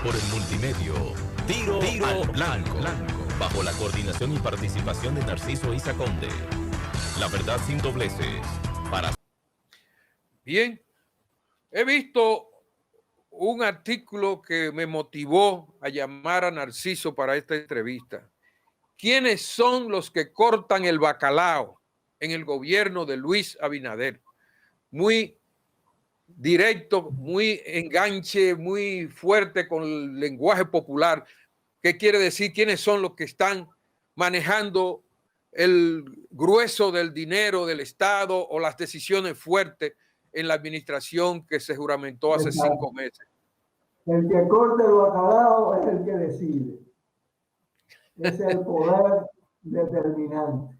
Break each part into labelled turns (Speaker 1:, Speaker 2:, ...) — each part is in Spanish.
Speaker 1: Por el multimedio, Tiro al Blanco, bajo la coordinación y participación de Narciso Isa Conde. La verdad sin dobleces.
Speaker 2: Bien, he visto un artículo que me motivó a llamar a Narciso para esta entrevista. ¿Quiénes son los que cortan el bacalao en el gobierno de Luis Abinader? Muy directo, muy enganche, muy fuerte con el lenguaje popular. ¿Qué quiere decir? ¿Quiénes son los que están manejando el grueso del dinero del Estado o las decisiones fuertes en la administración que se juramentó hace 5 meses?
Speaker 3: El que corta el bacalao es el que decide. Ese es el poder determinante.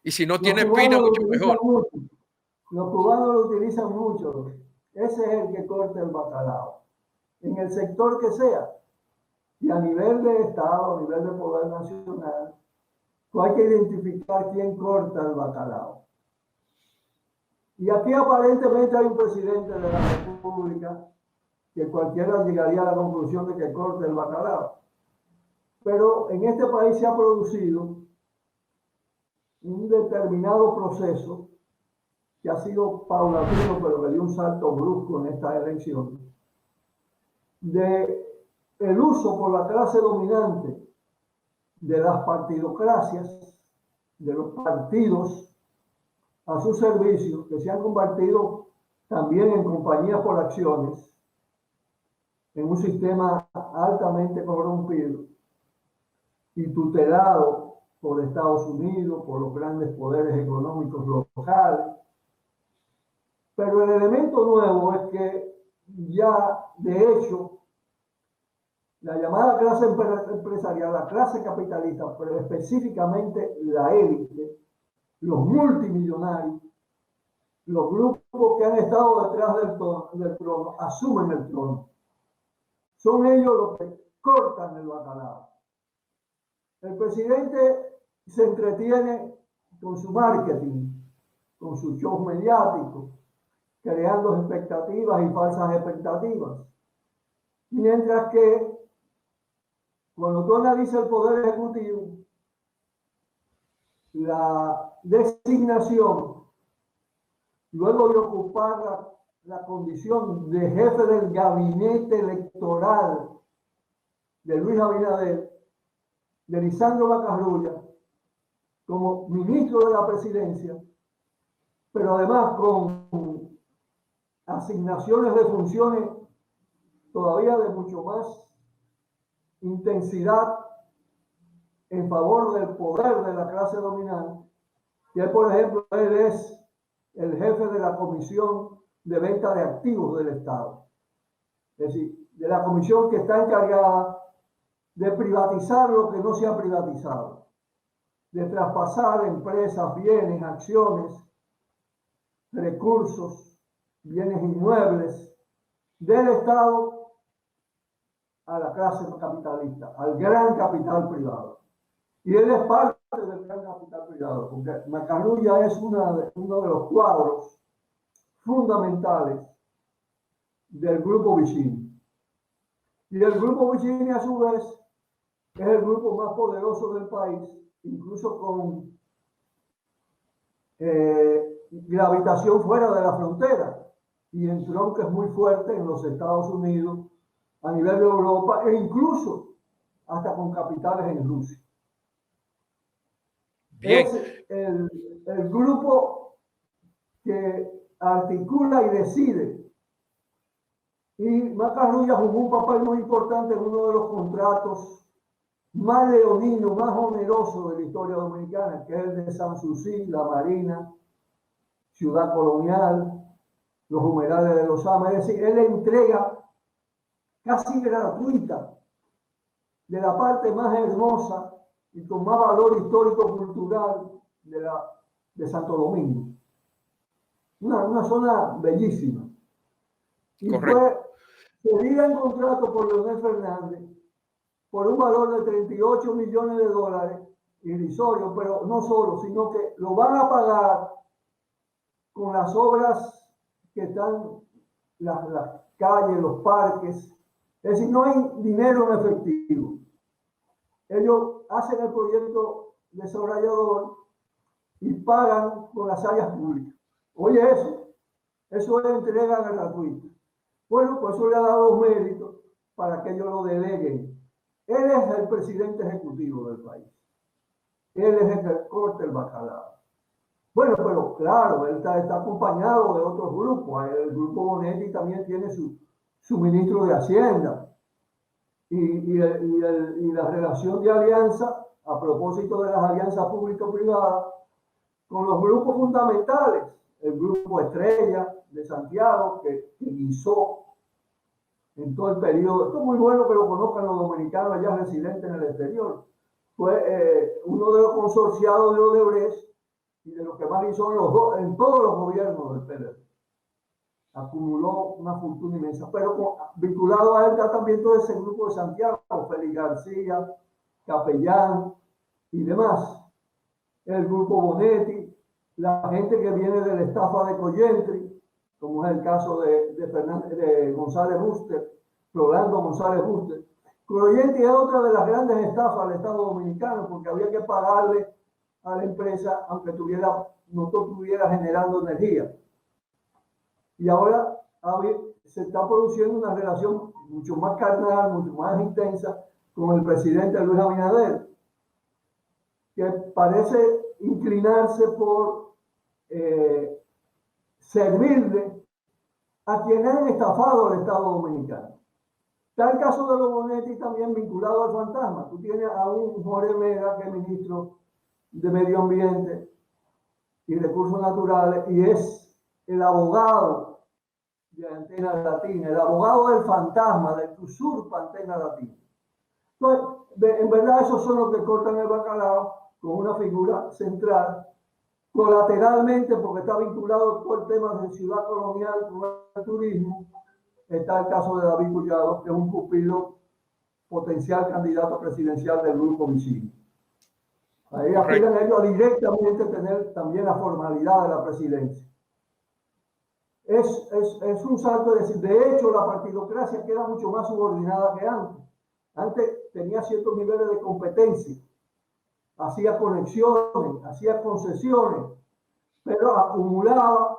Speaker 2: Y si no tiene espina, mucho mejor.
Speaker 3: Los cubanos lo utilizan mucho. Ese es el que corta el bacalao. En el sector que sea. Y a nivel de Estado, a nivel de poder nacional, hay que identificar quién corta el bacalao. Y aquí aparentemente hay un presidente de la República que cualquiera llegaría a la conclusión de que corta el bacalao. Pero en este país se ha producido un determinado proceso que ha sido paulatino, pero que dio un salto brusco en esta elección, de el uso por la clase dominante de las partidocracias, de los partidos a su servicio, que se han convertido también en compañías por acciones, en un sistema altamente corrompido y tutelado por Estados Unidos, por los grandes poderes económicos locales. Pero el elemento nuevo es que ya, de hecho, la llamada clase empresarial, la clase capitalista, pero específicamente la élite, los multimillonarios, los grupos que han estado detrás del trono, asumen el trono. Son ellos los que cortan el bacalao. El presidente se entretiene con su marketing, con su show mediático, creando expectativas y falsas expectativas. Mientras que cuando tú analizas el Poder Ejecutivo, la designación, luego de ocupar la condición de jefe del gabinete electoral de Luis Abinader, de Lisandro Macarrulla, como ministro de la presidencia, pero además con asignaciones de funciones todavía de mucho más intensidad en favor del poder de la clase dominante, que por ejemplo él es el jefe de la Comisión de Venta de Activos del Estado, es decir, de la comisión que está encargada de privatizar lo que no se ha privatizado, de traspasar empresas, bienes, acciones, recursos, bienes inmuebles del Estado a la clase capitalista, al gran capital privado. Y él es parte del gran capital privado, porque Macarrulla es uno de los cuadros fundamentales del Grupo Vicini. Y el Grupo Vicini, a su vez, es el grupo más poderoso del país, incluso con gravitación fuera de la frontera y entronques muy fuertes en los Estados Unidos, a nivel de Europa e incluso hasta con capitales en Rusia. Bien. Es el grupo que articula y decide. Y Macarrulla jugó un papel muy importante en uno de los contratos más leonino, más oneroso de la historia dominicana, que es el de Sanssouci, la Marina, Ciudad Colonial, los humedales de Los Ames. Es decir, él entrega casi gratuita de la parte más hermosa y con más valor histórico-cultural de Santo Domingo. Una zona bellísima. Y sería en contrato por Leonel Fernández por un valor de 38 millones de dólares, irrisorio, pero no solo, sino que lo van a pagar con las obras que están, las calles, los parques, Es decir, no hay dinero en efectivo. Ellos hacen el proyecto desarrollador y pagan con las áreas públicas. Oye, eso es entrega gratuita. Bueno, pues eso le ha dado méritos para que ellos lo deleguen. Él es el presidente ejecutivo del país. Él es el que corta el bacalao. Bueno, pero claro, él está acompañado de otros grupos. El grupo Bonetti también tiene su ministro de Hacienda. Y la relación de alianza, a propósito de las alianzas público-privadas, con los grupos fundamentales, el grupo Estrella de Santiago, que guisó en todo el periodo. Esto es muy bueno que lo conozcan los dominicanos allá residentes en el exterior. Fue uno de los consorciados de Odebrecht y de los que más hizo en todos los gobiernos del PLD. Acumuló una fortuna inmensa, pero vinculado a él está también todo ese grupo de Santiago, Félix García, Capellán y demás. El grupo Bonetti, la gente que viene de la estafa de Collentri, como es el caso de González Buster, Rolando González Buster. Collentri es otra de las grandes estafas del Estado Dominicano, porque había que pagarle a la empresa aunque no estuviera generando energía. Y ahora se está produciendo una relación mucho más carnal, mucho más intensa con el presidente Luis Abinader, que parece inclinarse por servirle a quienes han estafado al Estado Dominicano. Está el caso de los Bonetti también vinculado al fantasma. Tú tienes a un Jorge Mera, que es ministro de Medio Ambiente y Recursos Naturales, y es el abogado de Antena Latina, el abogado del fantasma, del que usurpa Antena Latina. Entonces, en verdad, esos son los que cortan el bacalao con una figura central, colateralmente, porque está vinculado todo el tema de ciudad colonial con el turismo. Está el caso de David Collado, que es un pupilo potencial candidato presidencial del grupo Vicini. Ahí aspiran ellos a directamente tener también la formalidad de la presidencia. Es un salto, es decir, de hecho la partidocracia queda mucho más subordinada que antes. Antes tenía ciertos niveles de competencia, hacía conexiones, hacía concesiones, pero acumulaba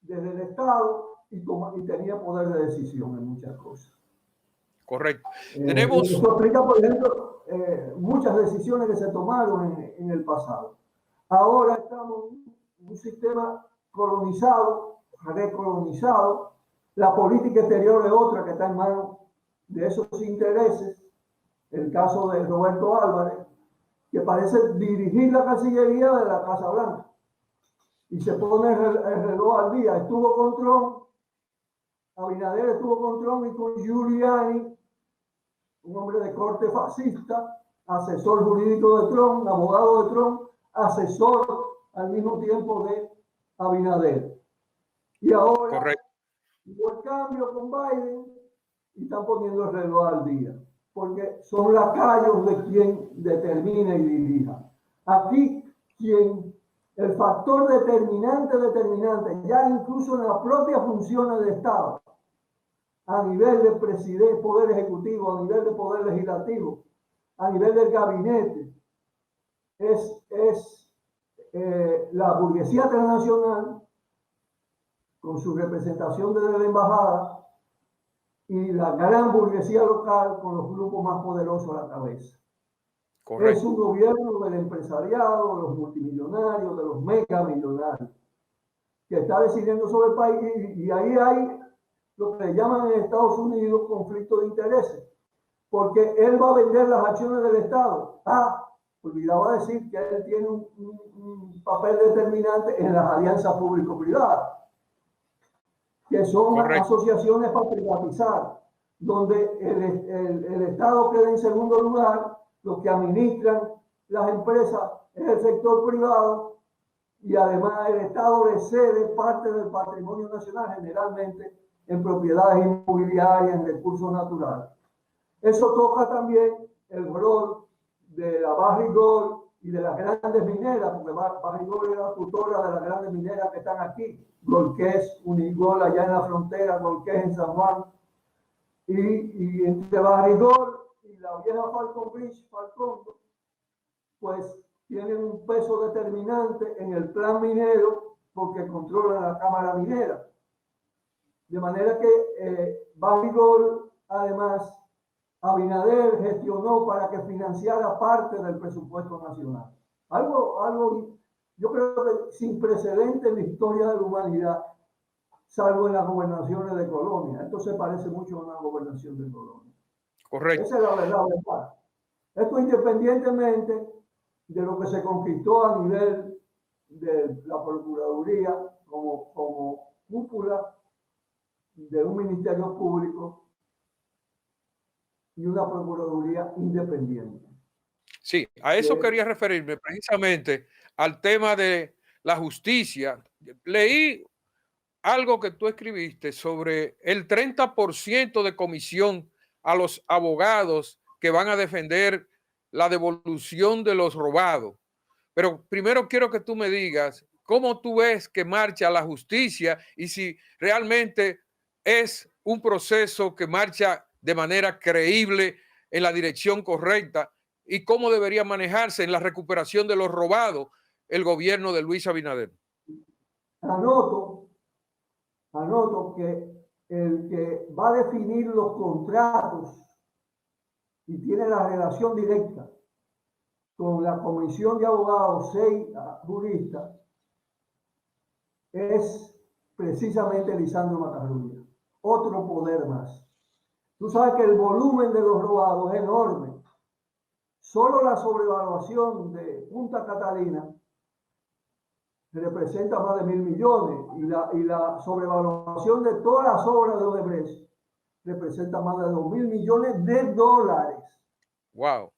Speaker 3: desde el Estado y tenía poder de decisión en muchas cosas.
Speaker 2: Correcto. Tenemos...
Speaker 3: Eso explica, por ejemplo, muchas decisiones que se tomaron en el pasado. Ahora estamos en un sistema colonizado, recolonizado. La política exterior es otra que está en manos de esos intereses. El caso de Roberto Álvarez, que parece dirigir la Cancillería de la Casa Blanca. Y se pone el reloj al día. Estuvo con Trump, Abinader estuvo con Trump y con Giuliani, un hombre de corte fascista, asesor jurídico de Trump, abogado de Trump, asesor al mismo tiempo de Abinader. Y ahora hubo el cambio con Biden y están poniendo el reloj al día, porque son lacayos de quien determina y dirija. Aquí el factor determinante, ya incluso en las propias funciones de Estado, a nivel de presidente, poder ejecutivo, a nivel de poder legislativo, a nivel del gabinete, es la burguesía transnacional, con su representación desde la embajada, y la gran burguesía local con los grupos más poderosos a la cabeza. Correcto. Es un gobierno del empresariado, de los multimillonarios, de los megamillonarios, que está decidiendo sobre el país, y ahí hay lo que le llaman en Estados Unidos conflicto de intereses, porque él va a vender las acciones del Estado. Olvidaba decir que él tiene un papel determinante en las alianzas público-privadas, que son asociaciones para privatizar, donde el Estado queda en segundo lugar, los que administran las empresas es el sector privado, y además el Estado le cede parte del patrimonio nacional, generalmente en propiedades inmobiliarias, en recursos naturales. Eso toca también el rol de la Barrick Gold y de las grandes mineras, porque Barrick Gold es la tutora de las grandes mineras que están aquí, Golqués, Unigol allá en la frontera, Golqués en San Juan, y entre Barrigol y la vieja Falcon Beach, Falcón, pues tienen un peso determinante en el plan minero porque controlan la cámara minera. De manera que Barrigol, además, Abinader gestionó para que financiara parte del presupuesto nacional. Algo yo creo que sin precedente en la historia de la humanidad, salvo en las gobernaciones de colonia. Esto se parece mucho a una gobernación de colonia.
Speaker 2: Correcto.
Speaker 3: Esa es la verdad. Esto independientemente de lo que se conquistó a nivel de la Procuraduría como cúpula de un ministerio público y una Procuraduría independiente.
Speaker 2: Sí, a eso quería referirme, precisamente al tema de la justicia. Leí algo que tú escribiste sobre el 30% de comisión a los abogados que van a defender la devolución de los robados. Pero primero quiero que tú me digas cómo tú ves que marcha la justicia y si realmente es un proceso que marcha de manera creíble en la dirección correcta y cómo debería manejarse en la recuperación de los robados el gobierno de Luis Abinader.
Speaker 3: Anoto que el que va a definir los contratos y tiene la relación directa con la comisión de abogados, 6 juristas, es precisamente Lisandro Macarrulla. Otro poder más. Tú sabes que el volumen de los robados es enorme. Solo la sobrevaluación de Punta Catalina representa más de 1.000 millones y la sobrevaluación de todas las obras de Odebrecht representa más de 2.000 millones de dólares.
Speaker 2: Wow.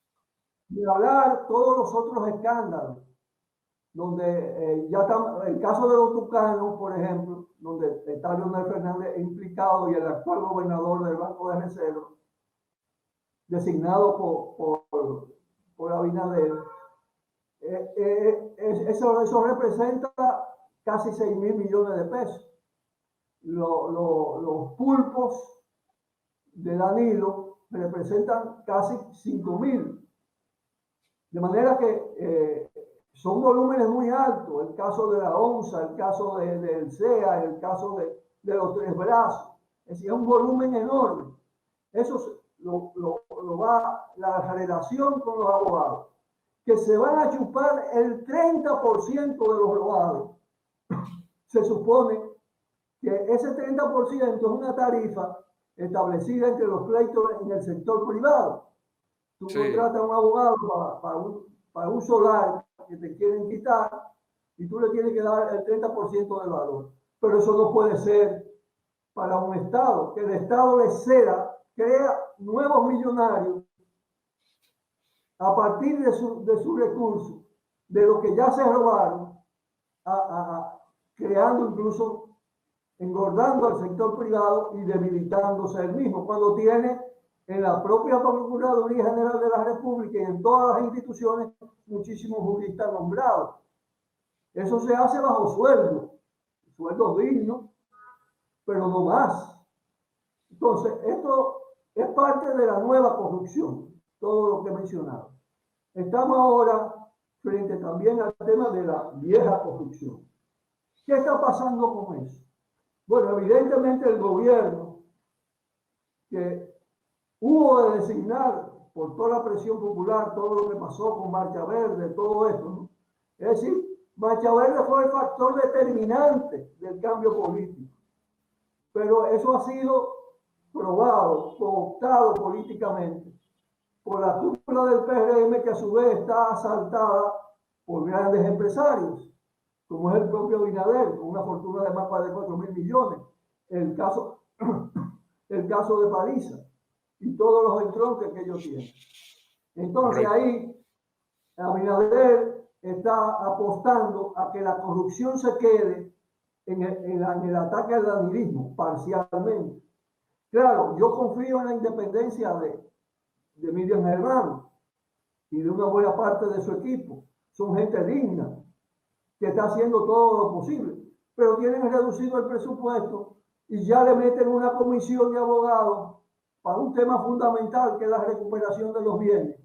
Speaker 3: Y hablar todos los otros escándalos, donde ya está el caso de los Tucanos, por ejemplo, donde está Leonel Fernández implicado y el actual gobernador del Banco de Reserva, designado por Abinader. Eso representa casi 6.000 millones de pesos. Los pulpos de Danilo representan casi 5.000. De manera que son volúmenes muy altos. El caso de la ONSA, el caso del CEA, el caso de los Tres Brazos. Es decir, es un volumen enorme. Eso lo va la relación con los abogados, que se van a chupar el 30% de los robados. Se supone que ese 30% es una tarifa establecida entre los pleitos en el sector privado. Tú contratas a un abogado para un solar que te quieren quitar y tú le tienes que dar el 30% del valor. Pero eso no puede ser para un Estado, que el Estado le ceda, crea nuevos millonarios a partir de su recurso, de lo que ya se robaron, creando incluso, engordando al sector privado y debilitándose el mismo, cuando tiene en la propia Procuraduría General de la República y en todas las instituciones muchísimos juristas nombrados. Eso se hace bajo sueldos dignos, pero no más. Entonces, esto es parte de la nueva corrupción, todo lo que he mencionado. Estamos ahora frente también al tema de la vieja corrupción. ¿Qué está pasando con eso? Bueno, evidentemente el gobierno que hubo de designar por toda la presión popular, todo lo que pasó con Marcha Verde, todo esto, ¿no? Es decir, Marcha Verde fue el factor determinante del cambio político. Pero eso ha sido probado, cooptado políticamente por la cúpula del PRM, que a su vez está asaltada por grandes empresarios, como es el propio Abinader, con una fortuna de más de 4.000 millones. El caso de Paliza y todos los entronques que ellos tienen. Entonces ahí Abinader está apostando a que la corrupción se quede en el ataque al danilismo, parcialmente. Claro, yo confío en la independencia de Miriam Germán y de una buena parte de su equipo. Son gente digna, que está haciendo todo lo posible, pero tienen reducido el presupuesto y ya le meten una comisión de abogados para un tema fundamental que es la recuperación de los bienes,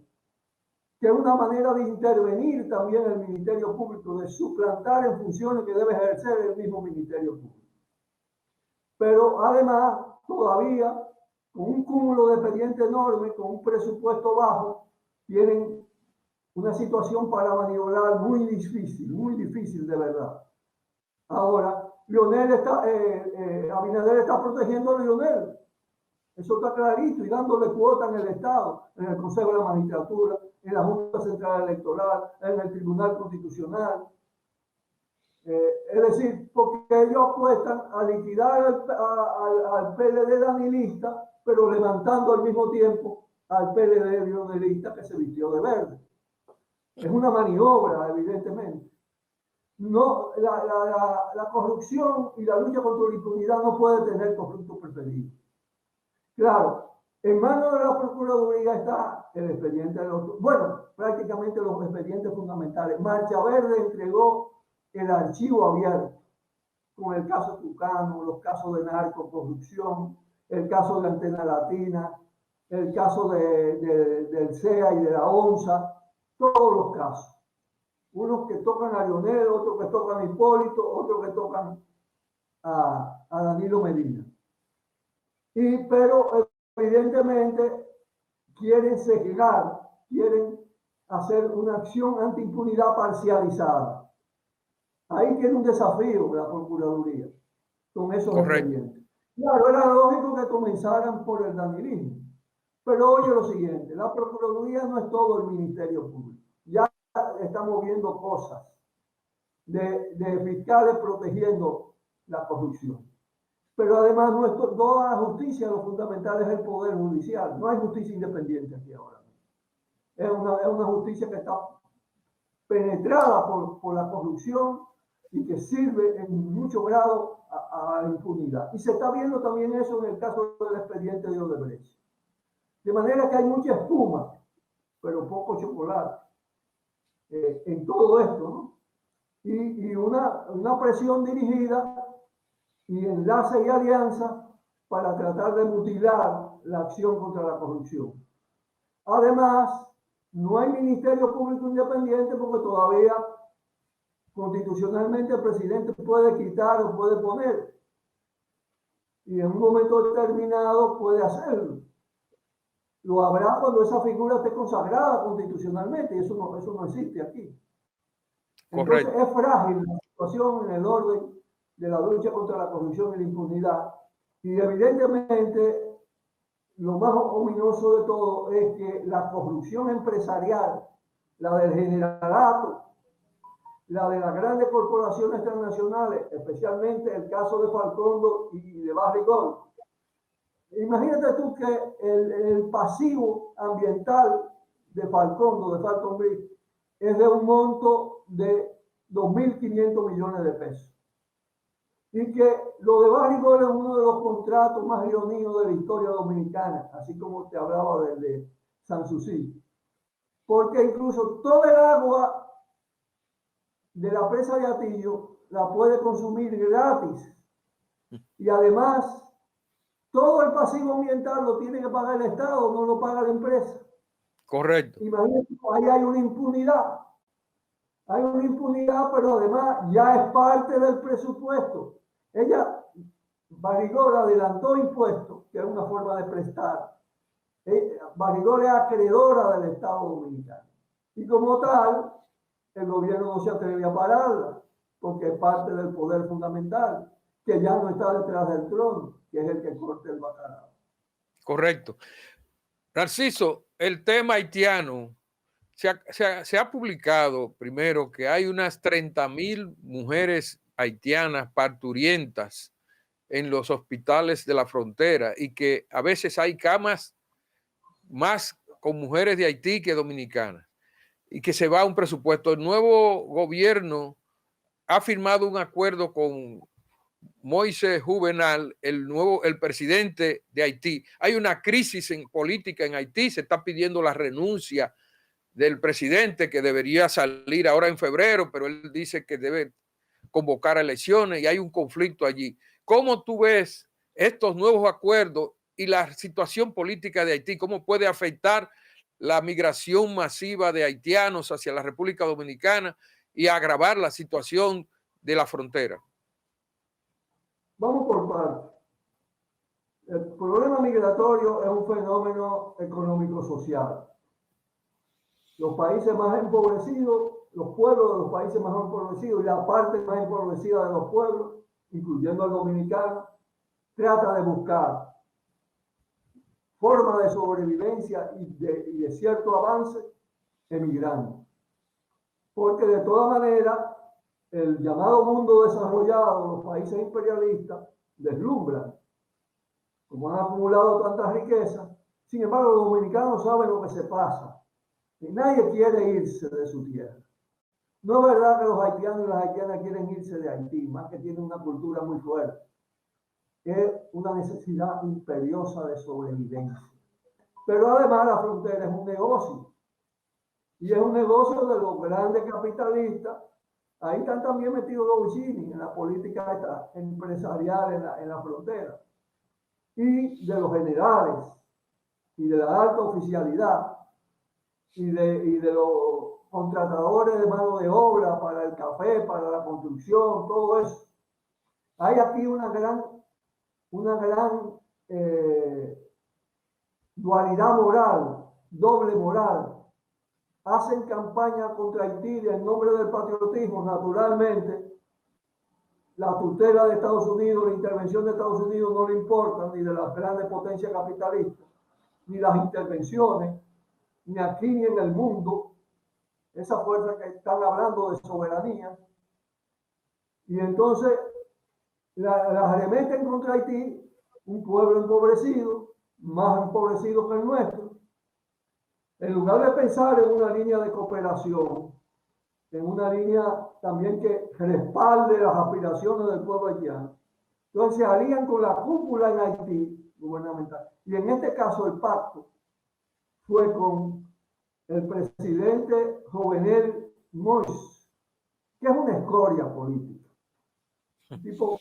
Speaker 3: que es una manera de intervenir también el Ministerio Público, de suplantar en funciones que debe ejercer el mismo Ministerio Público. Pero además, todavía, con un cúmulo de expedientes enorme, con un presupuesto bajo, tienen una situación para maniobrar muy difícil de verdad. Ahora, Abinader está protegiendo a Leonel. Eso está clarito, y dándole cuota en el Estado, en el Consejo de la Magistratura, en la Junta Central Electoral, en el Tribunal Constitucional. Es decir, porque ellos apuestan a liquidar al PLD danilista, pero levantando al mismo tiempo al PLD leonelista que se vistió de verde. Es una maniobra, evidentemente. No, la corrupción y la lucha contra la impunidad no puede tener conflicto preferido. Claro, en manos de la Procuraduría está el expediente de los... Bueno, prácticamente los expedientes fundamentales. Marcha Verde entregó el archivo abierto con el caso Tucano, los casos de narcocorrupción, el caso de Antena Latina, el caso del CEA y de la ONSA, todos los casos. Unos que tocan a Leonel, otros que tocan a Hipólito, otros que tocan a Danilo Medina. Pero evidentemente quieren sesgar, quieren hacer una acción antiimpunidad parcializada. Ahí tiene un desafío la Procuraduría con esos expedientes. Claro, era lógico que comenzaran por el danilismo. Pero oye lo siguiente, la Procuraduría no es todo el Ministerio Público. Ya estamos viendo cosas de fiscales protegiendo la corrupción. Pero además toda la justicia, lo fundamental es el poder judicial. No hay justicia independiente aquí ahora. Es una justicia que está penetrada por la corrupción y que sirve en mucho grado a la impunidad. Y se está viendo también eso en el caso del expediente de Odebrecht. De manera que hay mucha espuma, pero poco chocolate en todo esto, ¿no? Y una presión dirigida y enlace y alianza para tratar de mutilar la acción contra la corrupción. Además, no hay Ministerio Público Independiente porque todavía constitucionalmente el presidente puede quitar o puede poner. Y en un momento determinado puede hacerlo. Lo habrá cuando esa figura esté consagrada constitucionalmente, y eso no existe aquí. Entonces es frágil la situación en el orden de la lucha contra la corrupción y la impunidad. Y evidentemente lo más ominoso de todo es que la corrupción empresarial, la del generalato, la de las grandes corporaciones transnacionales, especialmente el caso de Falcón y de Barrigol. Imagínate tú que el pasivo ambiental de Falcón Bridge, es de un monto de 2.500 millones de pesos. Y que lo de Barrigol es uno de los contratos más leoninos de la historia dominicana, así como te hablaba del de Sanssouci. Porque incluso todo el agua de la presa de Atillo la puede consumir gratis. Y además, todo el pasivo ambiental lo tiene que pagar el Estado, no lo paga la empresa.
Speaker 2: Correcto.
Speaker 3: Imagínate, ahí hay una impunidad. Hay una impunidad, pero además ya es parte del presupuesto. Barrigol adelantó impuestos, que es una forma de prestar. Barrigol es acreedora del Estado Dominicano. Y como tal, el gobierno no se atreve a pararla, porque es parte del poder fundamental, que ya no está detrás del trono, que es el que corta el bacalao.
Speaker 2: Correcto. Narciso, el tema haitiano, se ha publicado primero que hay unas 30.000 mujeres haitianas parturientas en los hospitales de la frontera y que a veces hay camas más con mujeres de Haití que dominicanas y que se va a un presupuesto. El nuevo gobierno ha firmado un acuerdo con Moïse Juvenal, el presidente de Haití. Hay una crisis política en Haití, se está pidiendo la renuncia del presidente que debería salir ahora en febrero, pero él dice que debe convocar elecciones y hay un conflicto allí. ¿Cómo tú ves estos nuevos acuerdos y la situación política de Haití, cómo puede afectar la migración masiva de haitianos hacia la República Dominicana y agravar la situación de la frontera?
Speaker 3: Vamos por partes. El problema migratorio es un fenómeno económico-social. Los países más empobrecidos, los pueblos de los países más empobrecidos y la parte más empobrecida de los pueblos, incluyendo el dominicano, trata de buscar formas de sobrevivencia y de cierto avance emigrando. Porque de todas maneras, el llamado mundo desarrollado, los países imperialistas, deslumbran. Como han acumulado tantas riquezas, sin embargo, los dominicanos saben lo que se pasa. Y nadie quiere irse de su tierra. No es verdad que los haitianos y las haitianas quieren irse de Haití, más que tienen una cultura muy fuerte. Es una necesidad imperiosa de sobrevivencia. Pero además la frontera es un negocio. Y es un negocio de los grandes capitalistas. Ahí están también metidos los Virginia en la política empresarial en la frontera. Y de los generales y de la alta oficialidad y de los contratadores de mano de obra para el café, para la construcción, todo eso. Hay aquí una gran dualidad moral, doble moral. Hacen campaña contra Haití en nombre del patriotismo, naturalmente. La tutela de Estados Unidos, la intervención de Estados Unidos no le importa, ni de las grandes potencias capitalistas, ni las intervenciones, ni aquí ni en el mundo. Esa fuerza que están hablando de soberanía. Y entonces las arremeten contra Haití, un pueblo empobrecido, más empobrecido que el nuestro. En lugar de pensar en una línea de cooperación, en una línea también que respalde las aspiraciones del pueblo haitiano, entonces se alían con la cúpula en Haití gubernamental. Y en este caso el pacto fue con el presidente Jovenel Moïse, que es una escoria política, un tipo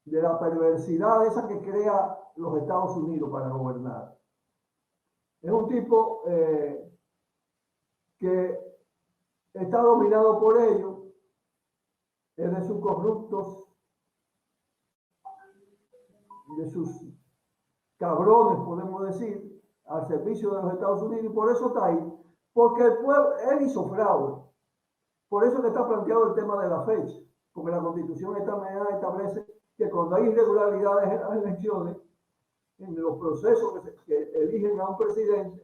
Speaker 3: de la perversidad esa que crea los Estados Unidos para gobernar. Es un tipo que está dominado por ellos, es de sus corruptos, de sus cabrones, podemos decir, al servicio de los Estados Unidos, y por eso está ahí, porque el pueblo, él hizo fraude. Por eso que está planteado el tema de la fecha, porque la Constitución establece que cuando hay irregularidades en las elecciones, en los procesos que eligen a un presidente,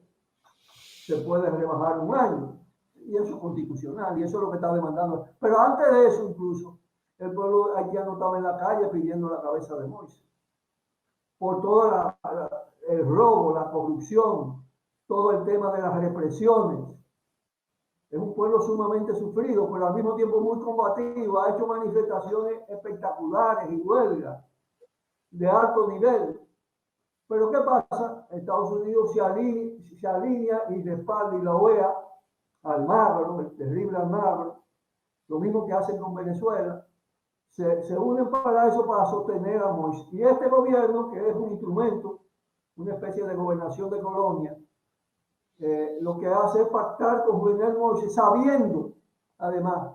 Speaker 3: se puede rebajar un año. Y eso es constitucional, y eso es lo que está demandando. Pero antes de eso, incluso, el pueblo haitiano estaba en la calle pidiendo la cabeza de Moïse. Por todo el robo, la corrupción, todo el tema de las represiones. Es un pueblo sumamente sufrido, pero al mismo tiempo muy combativo. Ha hecho manifestaciones espectaculares y huelgas de alto nivel. Pero ¿qué pasa? Estados Unidos se alinea y respalda y la OEA al Magro, el terrible Almagro, lo mismo que hacen con Venezuela, se unen para eso, para sostener a Moïse. Y este gobierno, que es un instrumento, una especie de gobernación de colonia, lo que hace es pactar con Jovenel Moïse, sabiendo, además,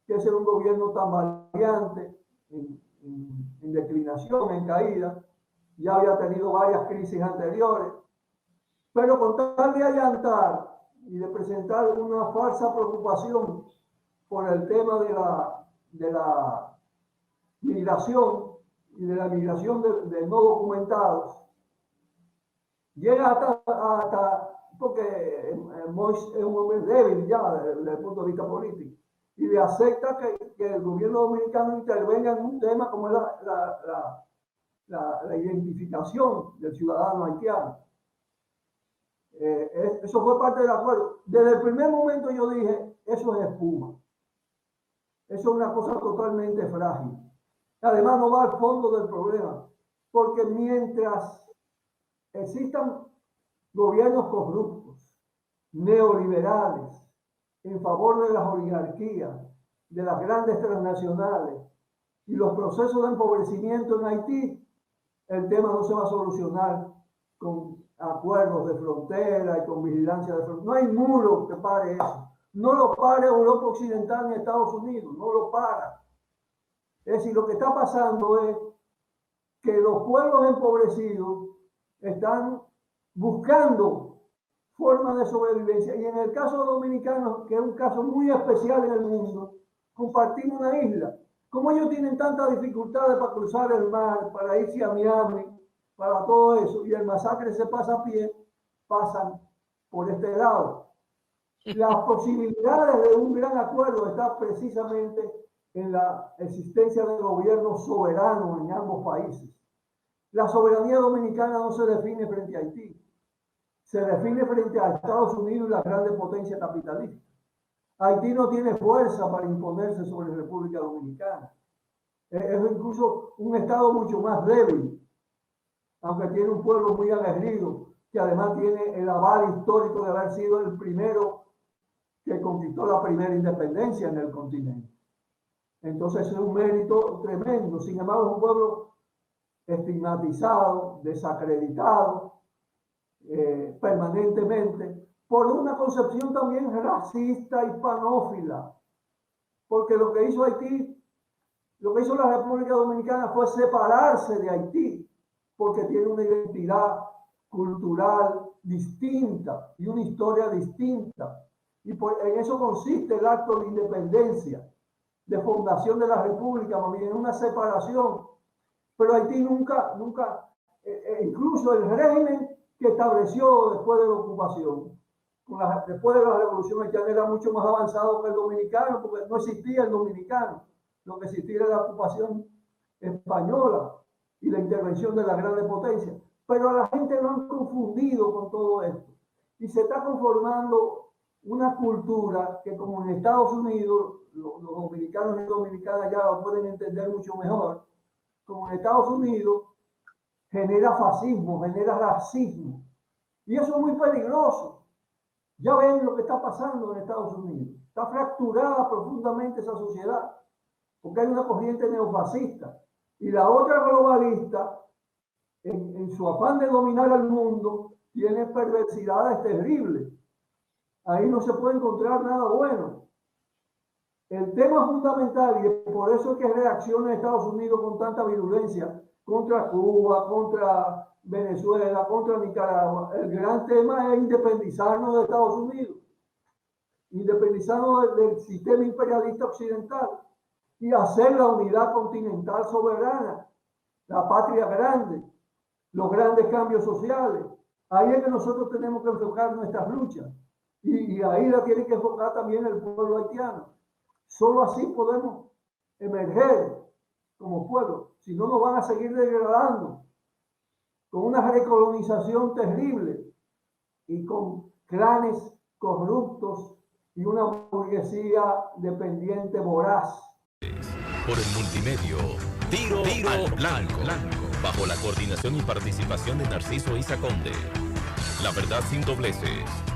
Speaker 3: que ese es un gobierno tan variante, en declinación, en caída, ya había tenido varias crisis anteriores, pero con tal de allantar y de presentar una falsa preocupación por el tema de la migración y de la migración de no documentados, llega hasta porque Moïse es un hombre débil ya desde el punto de vista político, y le acepta que el gobierno dominicano intervenga en un tema como es la identificación del ciudadano haitiano. Eso fue parte del acuerdo. Desde el primer momento yo dije, eso es espuma. Eso es una cosa totalmente frágil. Además no va al fondo del problema, porque mientras existan gobiernos corruptos, neoliberales, en favor de las oligarquías, de las grandes transnacionales y los procesos de empobrecimiento en Haití, el tema no se va a solucionar con acuerdos de frontera y con vigilancia de frontera. No hay muro que pare eso. No lo para Europa Occidental ni Estados Unidos, no lo para. Es decir, lo que está pasando es que los pueblos empobrecidos están buscando formas de sobrevivencia. Y en el caso dominicano, que es un caso muy especial en el mundo, compartimos una isla. Como ellos tienen tantas dificultades para cruzar el mar, para irse a Miami, para todo eso, y el masacre se pasa a pie, pasan por este lado. Las posibilidades de un gran acuerdo están precisamente en la existencia de gobiernos soberanos en ambos países. La soberanía dominicana no se define frente a Haití, se define frente a Estados Unidos y la grande potencia capitalista. Haití no tiene fuerza para imponerse sobre la República Dominicana. Es incluso un estado mucho más débil, aunque tiene un pueblo muy aguerrido, que además tiene el aval histórico de haber sido el primero que conquistó la primera independencia en el continente. Entonces es un mérito tremendo. Sin embargo, es un pueblo estigmatizado, desacreditado permanentemente por una concepción también racista, hispanófila, porque lo que hizo Haití, lo que hizo la República Dominicana fue separarse de Haití, porque tiene una identidad cultural distinta y una historia distinta. Y en eso consiste el acto de independencia, de fundación de la República, más bien en una separación. Pero Haití nunca, incluso el régimen que estableció después de la ocupación, después de la revolución haitiana, era mucho más avanzado que el dominicano, porque no existía el dominicano. Lo que existía era la ocupación española y la intervención de la grandes potencias. Pero a la gente lo han confundido con todo esto. Y se está conformando una cultura que, como en Estados Unidos, los dominicanos y dominicanas ya lo pueden entender mucho mejor, como en Estados Unidos, genera fascismo, genera racismo. Y eso es muy peligroso. Ya ven lo que está pasando en Estados Unidos. Está fracturada profundamente esa sociedad, porque hay una corriente neofascista. Y la otra globalista, en su afán de dominar al mundo, tiene perversidades terribles. Ahí no se puede encontrar nada bueno. El tema fundamental, y por eso es que reacciona Estados Unidos con tanta virulencia contra Cuba, contra Venezuela, contra Nicaragua, el gran tema es independizarnos de Estados Unidos, independizarnos del sistema imperialista occidental y hacer la unidad continental soberana, la patria grande, los grandes cambios sociales. Ahí es que nosotros tenemos que enfocar nuestras luchas. Y ahí la tiene que enfocar también el pueblo haitiano. Solo así podemos emerger como pueblo. Si no, nos van a seguir degradando con una recolonización terrible y con clanes corruptos y una burguesía dependiente voraz.
Speaker 1: Por el multimedio, Tiro al Blanco, bajo la coordinación y participación de Narciso Isa Conde. La verdad sin dobleces.